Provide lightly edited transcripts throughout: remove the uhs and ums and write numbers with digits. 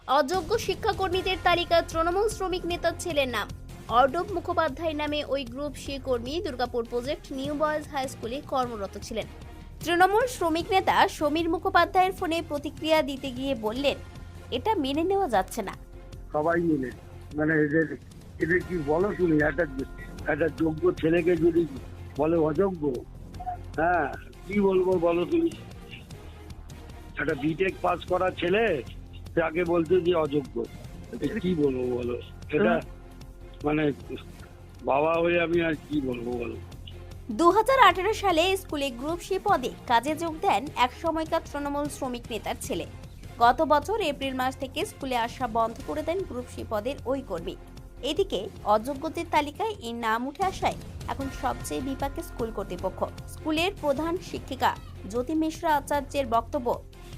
অযোগ্য শিক্ষাকর্মীদের তালিকা তৃণমূল শ্রমিক নেতার ছেলের নাম অর্ণব মুখোপাধ্যায় নামে ওই গ্রুপ সি কর্মী Durgapur project new boys high স্কুলে কর্মরত ছিলেন। তৃণমূল শ্রমিক নেতা সমীর মুখোপাধ্যায়ের ফোনে প্রতিক্রিয়া দিতে গিয়ে বললেন, এটা মেনে নেওয়া যাচ্ছে না। সবাই মিলে মানে এদের কি বলো তুমি, একটা যোগ্য ছেলেকে যদি বলে অযোগ্য, হ্যাঁ কি বলবো বলো তুমি? একটা বিটেক পাস করা ছেলে তাকে বলতে যে অযোগ্য, এটা কি বলবো বলো? এটা মানে বাবা হয়ে আমি আর কি বলবো বলো? 2018 সালে স্কুলে গ্রুপ সি পদে কাজে যোগ দেন এক সময়কার তৃণমূল শ্রমিক নেতার ছেলে। গত বছর এপ্রিল মাস থেকে স্কুলে আসা বন্ধ করে দেন গ্রুপ সি পদের ওই কর্মী। এদিকে অযোগ্যদের তালিকায় এর নাম উঠে আসায় এখন সবচেয়ে বিপাকে স্কুল কর্তৃপক্ষ। স্কুলের প্রধান শিক্ষিকা জ্যোতি মিশ্রা আচার্যের বক্তব্য,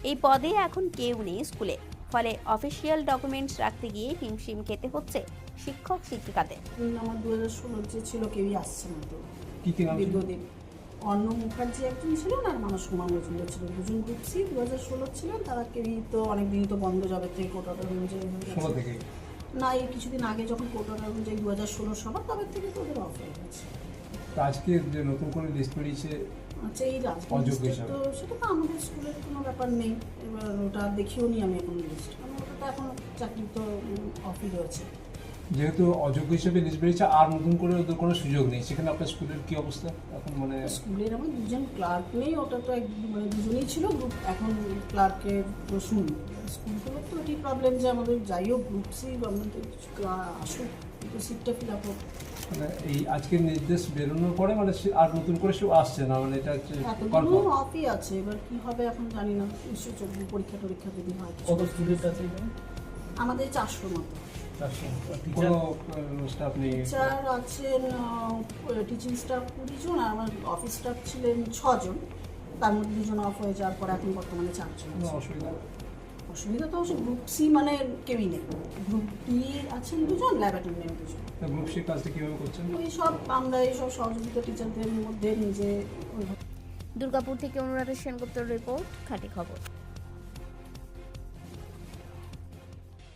এই পদে এখন কেউ নেই স্কুলে, ফলে অফিসিয়াল ডকুমেন্টস রাখতে গিয়ে হিমশিম খেতে হচ্ছে শিক্ষক শিক্ষিকাদের। আমার 2016 যে ছিল কেউই আসছে না তো দীর্ঘদিন। অর্ণব মুখার্জি একজন ছিলেন আর মানস কুমার মজুমদার ছিলেন, দুজন গ্রুপ সি 2016 ছিলেন। তারা কেউই তো অনেকদিনই তো বন্ধ, জবের থেকে কোটা অনুযায়ী হয়ে গেছে না, এই কিছুদিন আগে যখন কোটা অনুযায়ী 2016 সবার তবে থেকে তো ওদের অফ হয়ে গেছে। আজকে যে নতুন করে লিস্ট বেরিয়েছে, আচ্ছা এই রাজনীতি তো সেটা তো আমাদের স্কুলের কোনো ব্যাপার নেই, এবার ওটা দেখিও নি আমি এখন লিস্ট, কারণ ওটা তো এখন চাকরি তো অফই রয়েছে। যেহেতু অযোগ্য হিসেবে লিস্ট বেরিয়েছে আর নতুন করে ওদের কোনো সুযোগ নেই, সেখানে আপনার স্কুলের কি অবস্থা এখন? মানে স্কুলের আমার দুজন ক্লার্ক নেই, ওটা তো মানে দুজনেই ছিল গ্রুপ, এখন ক্লার্কের প্রসূন। স্কুলগুলোর তো এটি প্রবলেম যে আমাদের যাই হোক গ্রুপ সি আমাদের আসুক, কিন্তু সিটটা ফিল আপ হোক। মানে এই আজকের নির্দেশ বেরোনোর পরে মানে আর নতুন করে সব আসছে না, মানে এটা হচ্ছে এতগুলো অফই আছে, এবার কি হবে এখন জানি না। নিশ্চয়ই পরীক্ষা টরীক্ষা যদি হয়। কত স্টুডেন্ট আছে আমাদের 400 মতো। টিচার আছেন, টিচিং স্টাফ 20 জন, আর আমার অফিস স্টাফ ছিলেন 6 জন, তার মধ্যে 2 জন অফ হয়ে যাওয়ার পর এখন বর্তমানে 4 জন। অসুবিধা তো অবশ্যই গ্রুপ সি মানে কেউই নেই, গ্রুপ ডি আছেন 2 জন, ল্যাবরেটরি 2 জন। গ্রুপ সি কাজটা কিভাবে করছেন? ওই সব আমরা এইসব সহযোগিতা টিচারদের মধ্যে নিজে। দুর্গাপুর থেকে অনুরাধা সেনগুপ্তর রিপোর্ট, খাঁটি খবর।